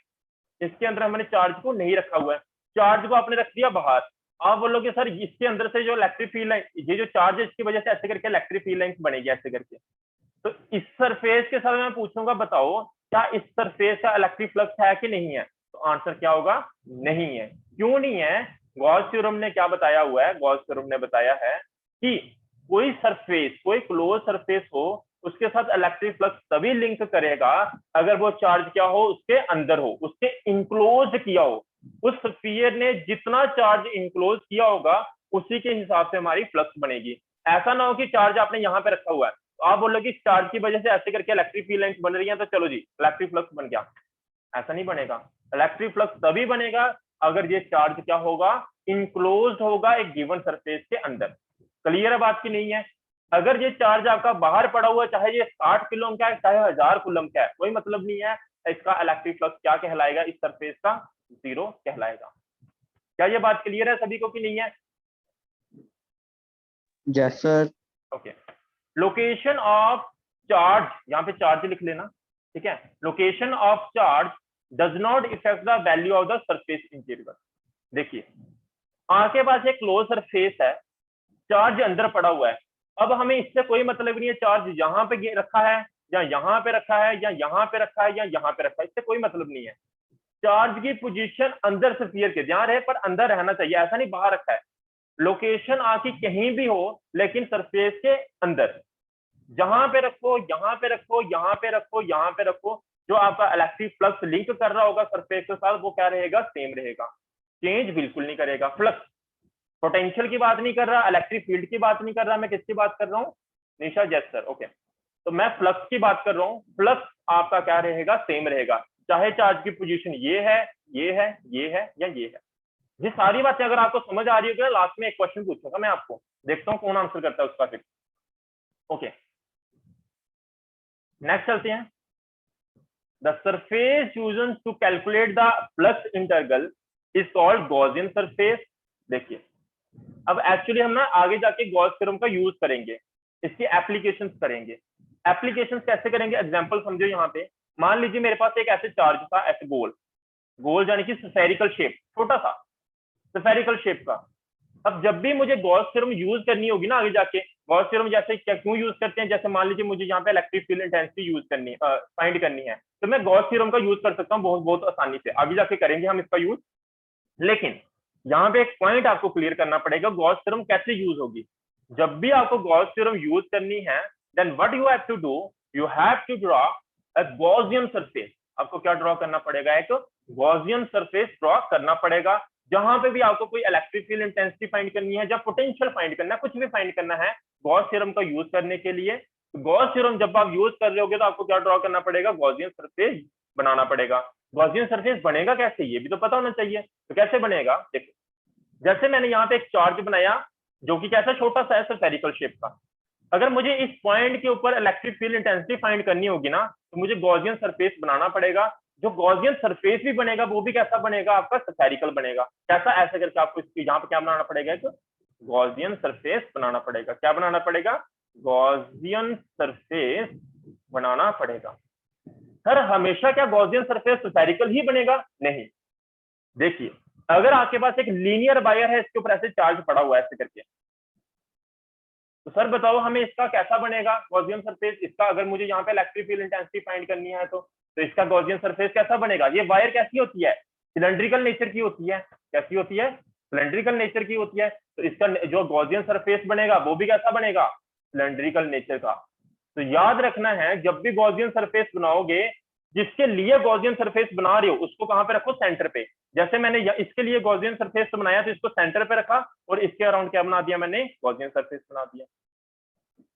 इसके अंदर हमने चार्ज को नहीं रखा हुआ है, चार्ज को आपने रख दिया बाहर। आप बोलोगे सर इसके अंदर से जो इलेक्ट्रिक फील्ड लाइन, ये जो चार्ज है इसकी वजह से ऐसे करके इलेक्ट्रिक फील्ड लाइंस बनेगी ऐसे करके। तो इस सरफेस के साथ मैं पूछूंगा, बताओ क्या इस सरफेस का इलेक्ट्रिक फ्लक्स है कि नहीं है, तो आंसर क्या होगा, नहीं है। क्यों नहीं है, गॉस थ्योरम ने क्या बताया हुआ है, गॉस थ्योरम ने बताया है कि कोई सरफेस, कोई क्लोज सरफेस हो, उसके साथ इलेक्ट्रिक फ्लक्स तभी लिंक करेगा अगर वो चार्ज क्या हो, उसके अंदर हो, उसके इंक्लोज किया हो। उस स्फीयर ने जितना चार्ज इंक्लोज किया होगा उसी के हिसाब से हमारी फ्लक्स बनेगी। ऐसा ना हो कि चार्ज आपने यहाँ पे रखा हुआ है, तो आप बोलोगे चार्ज की वजह से ऐसे करके इलेक्ट्रिक फील्ड लाइंस बन रही है, तो चलो जी इलेक्ट्रिक फ्लक्स बन गया। ऐसा नहीं बनेगा। इलेक्ट्रिक फ्लक्स तभी बनेगा अगर ये चार्ज क्या होगा, इंक्लोज होगा एक गिवन सरफेस के अंदर। क्लियर है बात की नहीं है। अगर ये चार्ज आपका बाहर पड़ा हुआ, चाहे ये 60 कूलम का है चाहे 1000 कूलम का है, कोई मतलब नहीं है, इसका इलेक्ट्रिक फ्लक्स क्या कहलाएगा, इस सरफेस का जीरो कहलाएगा। क्या ये बात क्लियर है सभी को कि नहीं है? Yes sir. Okay. Location of charge, यहाँ पे चार्ज लिख लेना, ठीक है। Location of charge does not effect the value of the surface interior. देखिए, आपके पास एक क्लोज सरफेस है, चार्ज अंदर पड़ा हुआ है, अब हमें इससे कोई मतलब नहीं है चार्ज यहाँ पे रखा है या यहाँ पे रखा है या यहाँ पे रखा है या यहाँ पे रखा है, इससे कोई मतलब नहीं है। चार्ज की पोजीशन अंदर स्फीयर के जहाँ रहे, पर अंदर रहना चाहिए, ऐसा नहीं बाहर रखा है। लोकेशन आपकी कहीं भी हो लेकिन सरफेस के अंदर, जहां पे रखो, यहाँ पे रखो, यहाँ पे रखो, यहाँ पे रखो, जो आपका इलेक्ट्रिक फ्लक्स लिंक कर रहा होगा सरफेस के साथ वो क्या रहेगा, सेम रहेगा, चेंज बिल्कुल नहीं करेगा। फ्लक्स, पोटेंशियल की बात नहीं कर रहा, इलेक्ट्रिक फील्ड की बात नहीं कर रहा, मैं किसकी बात कर रहा हूँ निशा? Yes sir, okay. तो मैं फ्लक्स की बात कर रहा हूँ, फ्लक्स आपका क्या रहेगा, सेम रहेगा, चाहे चार्ज की पोजीशन ये है, ये है, ये है या ये है। ये सारी बातें अगर आपको समझ आ रही होगी, लास्ट में एक क्वेश्चन पूछूंगा मैं आपको, देखता हूँ कौन आंसर करता है उसका फिर। ओके, नेक्स्ट चलते हैं। The surface used to calculate the flux interval is called Gaussian surface. देखिए, अब एक्चुअली हम ना आगे जाके गॉस थ्योरम का यूज करेंगे, इसकी एप्लीकेशंस करेंगे। एप्लीकेशंस कैसे करेंगे, एग्जांपल समझो। यहाँ पे मान लीजिए मेरे पास एक ऐसे चार्ज था, ऐसे गोल गोल यानी कि स्फेरिकल शेप, छोटा सा स्फेरिकल शेप का। अब जब भी मुझे गॉस थ्योरम यूज करनी होगी ना आगे जाके, गॉस थ्योरम जैसे क्या क्यों यूज करते हैं, जैसे मान लीजिए मुझे यहाँ पे इलेक्ट्रिक फील्ड इंटेंसिटी यूज करनी फाइंड करनी है, तो मैं गॉस थ्योरम का यूज कर सकता हूँ बहुत बहुत आसानी से, आगे जाके करेंगे हम इसका यूज। लेकिन यहाँ पे एक पॉइंट आपको क्लियर करना पड़ेगा, गॉस थ्योरम कैसे यूज होगी। जब भी आपको गॉस थ्योरम यूज करनी है, then what you have to do, you have to draw a Gaussian surface. आपको क्या ड्रॉ करना पड़ेगा, एक गॉसियन सरफेस ड्रॉ करना पड़ेगा। जहां पे भी आपको कोई इलेक्ट्रिक फील्ड इंटेंसिटी फाइंड करनी है या पोटेंशियल फाइंड करना है, कुछ भी फाइंड करना है गॉस थ्योरम का यूज करने के लिए, गॉस थ्योरम जब आप यूज कर रहे होगे तो आपको क्या ड्रॉ करना पड़ेगा, गॉसियन सरफेस बनाना पड़ेगा। गॉसियन सरफेस बनेगा कैसे, ये भी तो पता होना चाहिए। तो कैसे बनेगा, देखो, जैसे मैंने यहाँ पे एक चार्ज बनाया जो कि कैसा छोटा सा है, स्फेरिकल शेप का। अगर मुझे इस पॉइंट के ऊपर इलेक्ट्रिक फील्ड इंटेंसिटी फाइंड करनी होगी ना, तो मुझे गॉसियन सरफेस बनाना पड़ेगा। जो गॉसियन सरफेस भी बनेगा वो भी कैसा बनेगा, आपका स्फेरिकल बनेगा। कैसा, ऐसे करके आपको इसकी यहाँ पे क्या बनाना पड़ेगा, एक गॉसियन सरफेस बनाना पड़ेगा। क्या बनाना पड़ेगा, गॉसियन सरफेस बनाना पड़ेगा। सर हमेशा क्या गॉसियन सरफेस स्फेरिकल ही बनेगा? नहीं। देखिए, अगर आपके पास एक लीनियर वायर है, इसके ऊपर ऐसे चार्ज पड़ा हुआ है ऐसे करके, तो सर बताओ हमें इसका कैसा बनेगा गॉसियन सरफेस। इसका अगर मुझे यहाँ पे इलेक्ट्रिक फील्ड इंटेंसिटी फाइंड करनी है तो इसका गॉसियन सरफेस कैसा बनेगा। ये वायर कैसी होती है, सिलेंड्रिकल नेचर की होती है। कैसी होती है, सिलेंड्रिकल नेचर की होती है। तो इसका जो गॉसियन सरफेस बनेगा वो भी कैसा बनेगा, सिलेंड्रिकल नेचर का। तो याद रखना है, जब भी गॉसियन सरफेस बनाओगे, जिसके लिए गॉसियन सरफेस बना रहे हो उसको कहां पे रखो, सेंटर पे। जैसे मैंने इसके लिए गॉसियन सरफेस तो बनाया, तो इसको सेंटर पे रखा और इसके अराउंड क्या बना दिया मैंने, गॉसियन सरफेस बना दिया।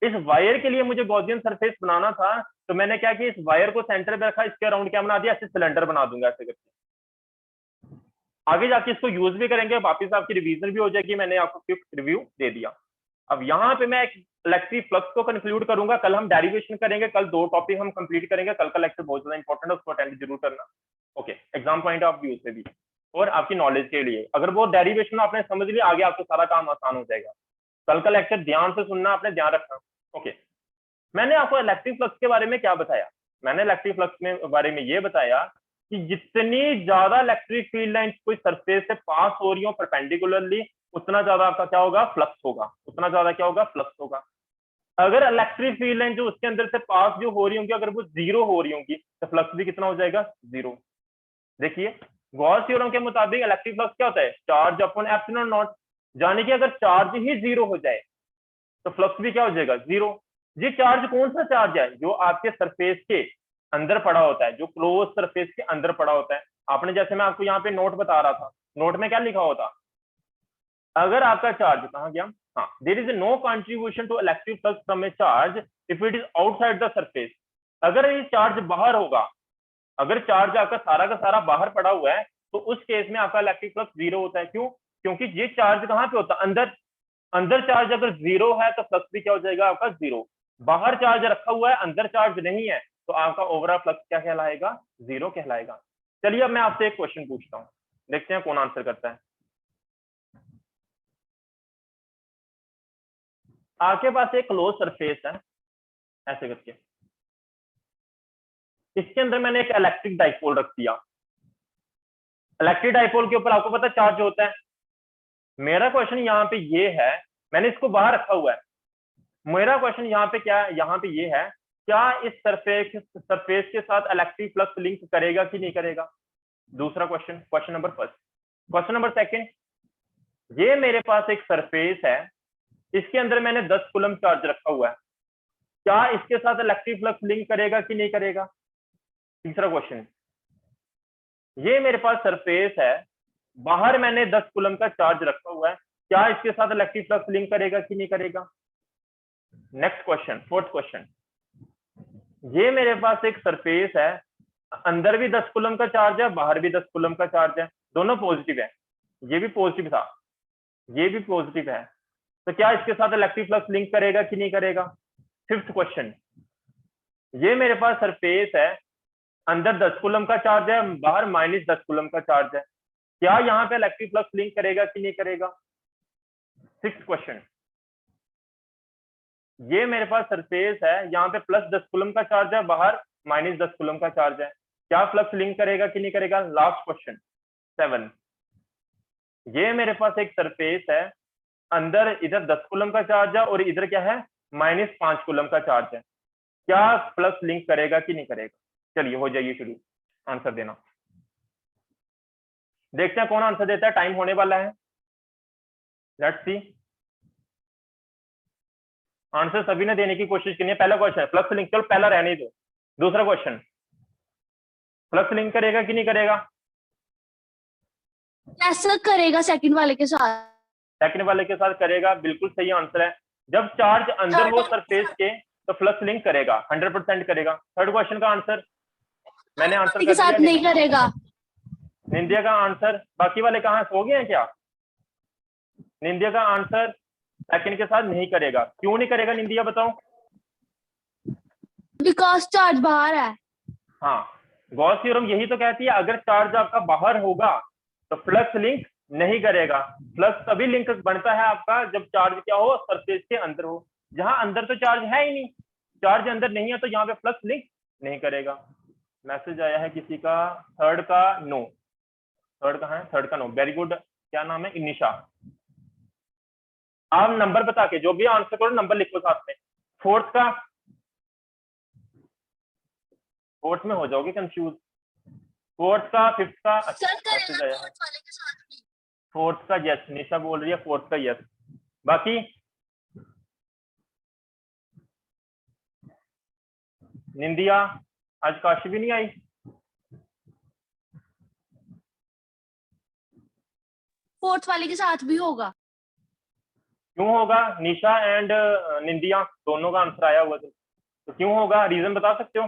इस वायर के लिए मुझे गॉसियन सरफेस बनाना था, तो मैंने क्या किया, इस वायर को सेंटर पे रखा, इसके अराउंड क्या बना दिया, ऐसे सिलेंडर बना दूंगा ऐसे करके। आगे जाके इसको यूज भी करेंगे, वापिस आपकी रिवीजन भी हो जाएगी, मैंने आपको क्विक रिव्यू दे दिया। अब यहाँ पे मैं इलेक्ट्रिक फ्लक्स को कंक्लूड करूंगा, कल हम डेरिवेशन करेंगे, कल 2 टॉपिक हम कंप्लीट करेंगे, कल का लेक्चर बहुत ज्यादा इंपॉर्टेंट है, उसको अटेंड जरूर करना। Okay, exam point of view से भी और आपकी नॉलेज के लिए, अगर वो डेरिवेशन आपने समझ लिया, आगे आपको सारा काम आसान हो जाएगा। कल का लेक्चर ध्यान से सुनना, आपने ध्यान रखना। ओके, मैंने आपको इलेक्ट्रिक फ्लक्स के बारे में क्या बताया, मैंने इलेक्ट्रिक फ्लक्स के बारे में ये बताया कि जितनी ज्यादा इलेक्ट्रिक फील्ड लाइन कोई सरफेस से पास हो रही हो परपेंडिकुलरली, उतना ज्यादा आपका क्या होगा, फ्लक्स होगा, उतना ज्यादा क्या होगा, फ्लक्स होगा। अगर इलेक्ट्रिक फील्ड लाइन जो उसके अंदर से पास जो हो रही होंगी, अगर वो जीरो हो रही होंगी, तो फ्लक्स भी कितना हो जाएगा, जीरो। देखिए, गॉस थ्योरम के मुताबिक इलेक्ट्रिक फ्लक्स क्या होता है, चार्ज अपॉन एप्सिलॉन नॉट। यानी कि अगर चार्ज ही जीरो हो जाए तो फ्लक्स भी क्या हो जाएगा, जीरो। ये चार्ज कौन सा चार्ज है, जो आपके सरफेस के अंदर पड़ा होता है, जो क्लोज सरफेस के अंदर पड़ा होता है। आपने जैसे मैं आपको यहाँ पे नोट बता रहा था, नोट में क्या लिखा होता, अगर आपका चार्ज कहाँ गया, हाँ, there is no contribution to electric flux from a charge if it is outside the surface. अगर ये चार्ज बाहर होगा, अगर चार्ज आपका सारा का सारा बाहर पड़ा हुआ है, तो उस केस में आपका इलेक्ट्रिक फ्लक्स जीरो होता है। क्यों, क्योंकि ये चार्ज कहाँ पे होता है, अंदर। अंदर चार्ज अगर 0 है तो फ्लक्स भी क्या हो जाएगा आपका 0। बाहर चार्ज रखा हुआ है, अंदर चार्ज नहीं है, तो आपका ओवरऑल फ्लक्स क्या कहलाएगा? 0 कहलाएगा। चलिए अब मैं आपसे एक क्वेश्चन पूछता हूँ, देखते हैं कौन आंसर करता है। आपके पास एक क्लोज सरफेस है ऐसे करके, इसके अंदर मैंने एक इलेक्ट्रिक डाइपोल रख दिया। इलेक्ट्रिक डाइपोल के ऊपर आपको पता चार्ज होता है। मेरा क्वेश्चन यहाँ पे ये है, मैंने इसको बाहर रखा हुआ है। मेरा क्वेश्चन यहाँ पे क्या है, यहाँ पे ये है, क्या इस सरफेस के साथ इलेक्ट्रिक फ्लक्स लिंक करेगा कि नहीं करेगा? दूसरा question, question number first. Question number second, ये मेरे पास एक सरफेस है, इसके अंदर मैंने 10 कूलम चार्ज रखा हुआ है, क्या इसके साथ इलेक्ट्रिक फ्लक्स लिंक करेगा कि नहीं करेगा? तीसरा क्वेश्चन, ये मेरे पास सरफेस है, बाहर मैंने 10 कूलम का चार्ज रखा हुआ है, क्या इसके साथ इलेक्ट्रिक फ्लक्स लिंक करेगा कि नहीं करेगा? नेक्स्ट क्वेश्चन, फोर्थ क्वेश्चन, ये मेरे पास एक सरफेस है, अंदर भी 10 कूलम का चार्ज है, बाहर भी 10 कूलम का चार्ज है, दोनों पॉजिटिव है, ये भी पॉजिटिव था, ये भी पॉजिटिव है, तो क्या इसके साथ इलेक्ट्रिक फ्लक्स लिंक करेगा कि नहीं करेगा? फिफ्थ क्वेश्चन, ये मेरे पास सरफेस है, अंदर 10 कूलम का चार्ज है, बाहर -10 कूलम का चार्ज है, क्या यहाँ पे इलेक्ट्रिक फ्लक्स लिंक करेगा कि नहीं करेगा? सिक्स्थ क्वेश्चन, ये मेरे पास सरफेस है, यहाँ पे +10 कूलम का चार्ज है, बाहर -10 कूलम का चार्ज है, क्या फ्लक्स लिंक करेगा कि नहीं करेगा? लास्ट क्वेश्चन 7, ये मेरे पास एक सरफेस है, अंदर इधर 10 कूलम का चार्ज है और इधर क्या है, -5 कूलम का चार्ज है, क्या फ्लक्स लिंक करेगा कि नहीं करेगा? चलिए हो जाइए शुरू, आंसर देना। देखते हैं कौन आंसर देता है, टाइम होने वाला है। लेट्स सी, आंसर सभी ने देने की कोशिश करनी है। पहला क्वेश्चन है फ्लक्स लिंक, चलो पहला रहने दो। दूसरा क्वेश्चन, फ्लक्स लिंक करेगा कि नहीं करेगा? ऐसा करेगा सेकंड वाले के साथ। सेकंड वाले के साथ करेगा, बिल्कुल सही आंसर है। जब चार्ज अंदर हो सरफेस के तो फ्लक्स लिंक करेगा, 100% करेगा। थर्ड क्वेश्चन का आंसर मैंने आंसर के कर साथ दिया। नहीं करेगा। निंदिया का आंसर, बाकी वाले कहाँ सो गए हैं क्या? निंदिया का आंसर सेकंड के साथ नहीं करेगा, क्यों नहीं करेगा निंदिया बताओ? बिकॉज चार्ज बाहर है। हाँ, गॉस थ्योरम यही तो कहती है, अगर चार्ज आपका बाहर होगा तो फ्लक्स लिंक नहीं करेगा। फ्लक्स तभी लिंक बनता है आपका जब चार्ज क्या हो, सरफेस के अंदर हो। जहां अंदर तो चार्ज है ही नहीं, चार्ज अंदर नहीं है, तो यहाँ पे फ्लक्स लिंक नहीं करेगा। मैसेज आया है किसी का, थर्ड का नो, थर्ड का है, थर्ड का नो, वेरी गुड। क्या नाम है? इनिशा। आप नंबर बता के जो भी आंसर करो नंबर लिखो साथ में। फोर्थ का, फोर्थ में हो जाओगे कंफ्यूज। फोर्थ का, फिफ्थ का, अच्छा मैसेज आया है। फोर्थ का यस, निशा बोल रही है फोर्थ का यस। बाकी निंदिया, आज काशी भी नहीं आई। फोर्थ वाले के साथ भी होगा। क्यों होगा? निशा एंड निंदिया दोनों का आंसर आया हुआ तो क्यों होगा, रीजन बता सकते हो?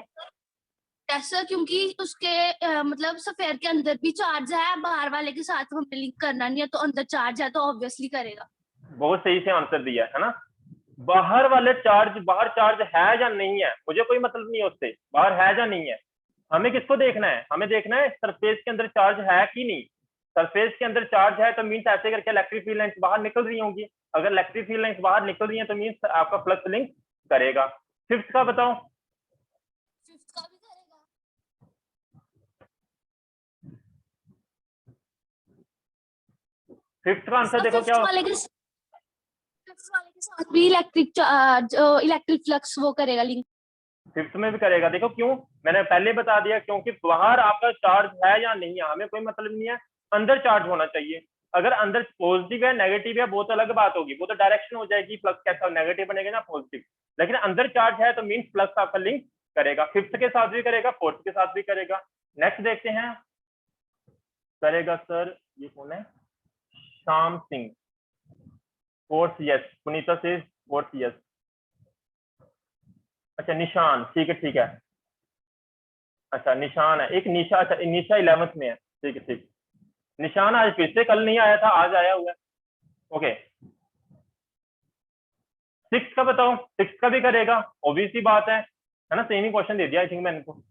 ऐसा क्योंकि उसके मतलब सफेयर के अंदर भी चार्ज है, बाहर वाले के साथ हमें लिंक करना नहीं है, तो अंदर चार्ज है तो ऑब्वियसली करेगा। बहुत सही से आंसर दिया है ना। बाहर वाले चार्ज, बाहर चार्ज है या नहीं है मुझे कोई मतलब नहीं है उससे, बाहर है या नहीं है। हमें किसको देखना है? हमें देखना है सरफेस के अंदर चार्ज है कि नहीं। सरफेस के अंदर चार्ज है तो मीन्स ऐसे करके इलेक्ट्रिक फील्ड लाइंस बाहर निकल रही होंगी। अगर इलेक्ट्रिक फील्ड लाइंस बाहर निकल रही है तो मीन्स आपका फ्लक्स लिंक करेगा। फिफ्थ का बताओ। फिफ्थ का भी करेगा। फिफ्थ का आंसर देखो क्या फिफ्थ वाले के साथ भी इलेक्ट्रिक फ्लक्स वो करेगा लिंक। फिफ्थ में भी करेगा, देखो क्यों, मैंने पहले बता दिया, क्योंकि बाहर आपका चार्ज है या नहीं है हमें कोई मतलब नहीं है, अंदर चार्ज होना चाहिए। अगर अंदर पॉजिटिव है नेगेटिव है वो तो अलग बात होगी, वो तो डायरेक्शन हो जाएगी, फ्लक्स कैसा नेगेटिव बनेगा ना पॉजिटिव। लेकिन अंदर चार्ज है तो मीन फ्लक्स आपका लिंक करेगा, फिफ्थ के साथ भी करेगा, फोर्थ के साथ भी करेगा। नेक्स्ट देखते हैं, करेगा सर, ये कौन है? Shyam Singh, fourth yes. पुनीता से फोर्थ यस। अच्छा निशान, ठीक है ठीक है। अच्छा निशान है, एक निशा, अच्छा निशा 11th में है, ठीक है ठीक। निशान आज फिर से, कल नहीं आया था आज आया हुआ है। ओके, सिक्स का बताओ, सिक्स का भी करेगा, ऑब्वियस सी बात है ना। सेम ही क्वेश्चन दे दिया आई थिंक मैंने को।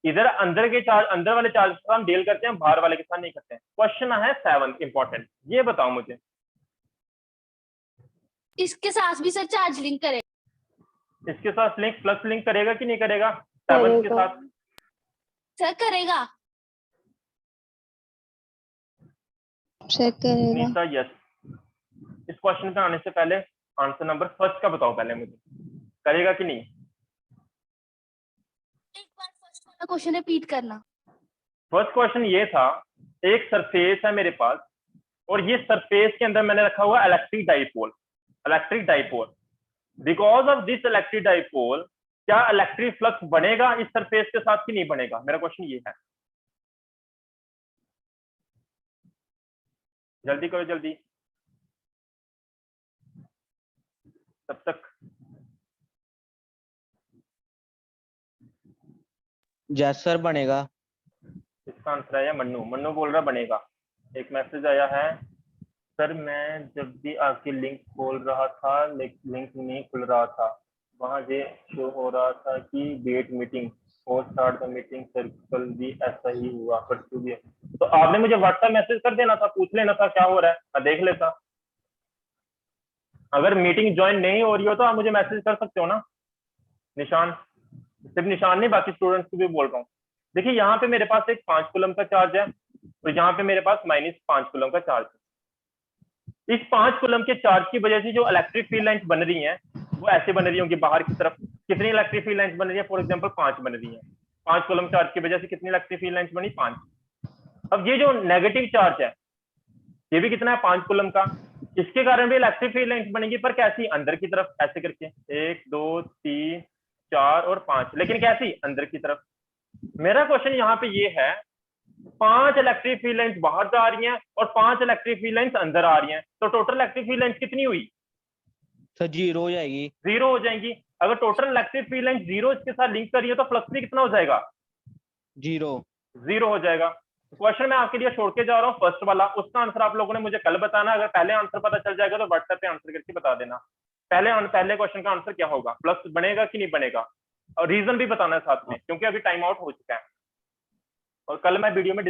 इधर अंदर के चार्ज, अंदर वाले चार्ज के साथ हम डील करते हैं, बाहर वाले के साथ नहीं करते हैं। क्वेश्चन है 7 इंपॉर्टेंट, ये बताओ मुझे। इसके साथ भी सर चार्ज लिंक करेगा? इसके साथ लिंक, प्लस लिंक करेगा कि नहीं करेगा 7 के साथ? सर करेगा। सर करेगा। नीता यस। इस क्वेश्चन का आने से पहले आंसर नंबर फर्स्ट का बताओ पहले मुझे, करेगा कि नहीं? एक बार फर्स्ट वाला क्वेश्चन रिपीट करना। फर्स्ट क्वेश्चन ये था, एक सरफेस है मेरे पास और ये सरफेस के अंदर मैंने रखा हुआ electric dipole. Electric dipole, because of this electric dipole क्या इलेक्ट्रिक फ्लक्स बनेगा इस सरफेस के साथ कि नहीं बनेगा? मेरा क्वेश्चन ये है, जल्दी करो जल्दी, तब तक। यस सर बनेगा। इसका आंसर आया मन्नू, मन्नू बोल रहा बनेगा। एक मैसेज आया है, सर मैं जब भी आपकी लिंक खोल रहा था लिंक नहीं खुल रहा था, वहां ये शो हो रहा था कि वेट मीटिंग और स्टार्ट द मीटिंग सर्कल भी ऐसा ही हुआ परसों भी। तो आपने मुझे व्हाट्सएप मैसेज कर देना था, पूछ लेना था क्या हो रहा है, मैं देख लेता। अगर मीटिंग ज्वाइन नहीं हो रही हो तो आप मुझे मैसेज कर सकते हो ना। निशान, सिर्फ निशान नहीं, बाकी स्टूडेंट्स को भी बोल रहा हूँ। देखिए यहाँ पे मेरे पास एक 5 कूलम का चार्ज है और यहाँ पे मेरे पास -5 कूलम का चार्ज है। इस 5 कूलम के चार्ज की वजह से जो इलेक्ट्रिक फील्ड लाइंस बन रही हैं वो ऐसे बन रही होंगी बाहर की तरफ। कितनी इलेक्ट्रिक फील्ड लाइंस बन रही है? फॉर एग्जांपल 5 बन रही है। 5 कूलम चार्ज की वजह से कितनी इलेक्ट्रिक फील्ड लाइंस बनी? 5। अब ये जो नेगेटिव चार्ज है ये भी कितना है? 5 कूलम का। इसके कारण भी इलेक्ट्रिक फील्ड लाइंस बनेगी, पर कैसी? अंदर की तरफ ऐसे करके 1 2 3 4 और 5, लेकिन कैसी? अंदर की तरफ। मेरा क्वेश्चन यहाँ पे ये है, 5 इलेक्ट्रिक फील्ड लाइंस बाहर जा रही हैं और 5 इलेक्ट्रिक फील्ड लाइंस अंदर आ रही हैं, तो टोटल इलेक्ट्रिक फील्ड लाइंस कितनी हुई? सर 0 हो जाएगी। 0 हो जाएंगी। अगर टोटल इलेक्ट्रिक फील्ड लाइंस 0 इसके साथ लिंक करिए तो फ्लक्स भी कितना हो जाएगा? 0 हो जाएगा। क्वेश्चन मैं आपके लिए छोड़ के जा रहा हूँ फर्स्ट वाला, उसका आंसर आप लोगों ने मुझे कल बताना। अगर पहले आंसर पता चल जाएगा तो व्हाट्सएप पे आंसर करके बता देना। पहले क्वेश्चन का आंसर क्या होगा, फ्लक्स बनेगा कि नहीं बनेगा, और रीजन भी बताना है साथ में, क्योंकि अभी टाइम आउट हो चुका है और कल मैं वीडियो में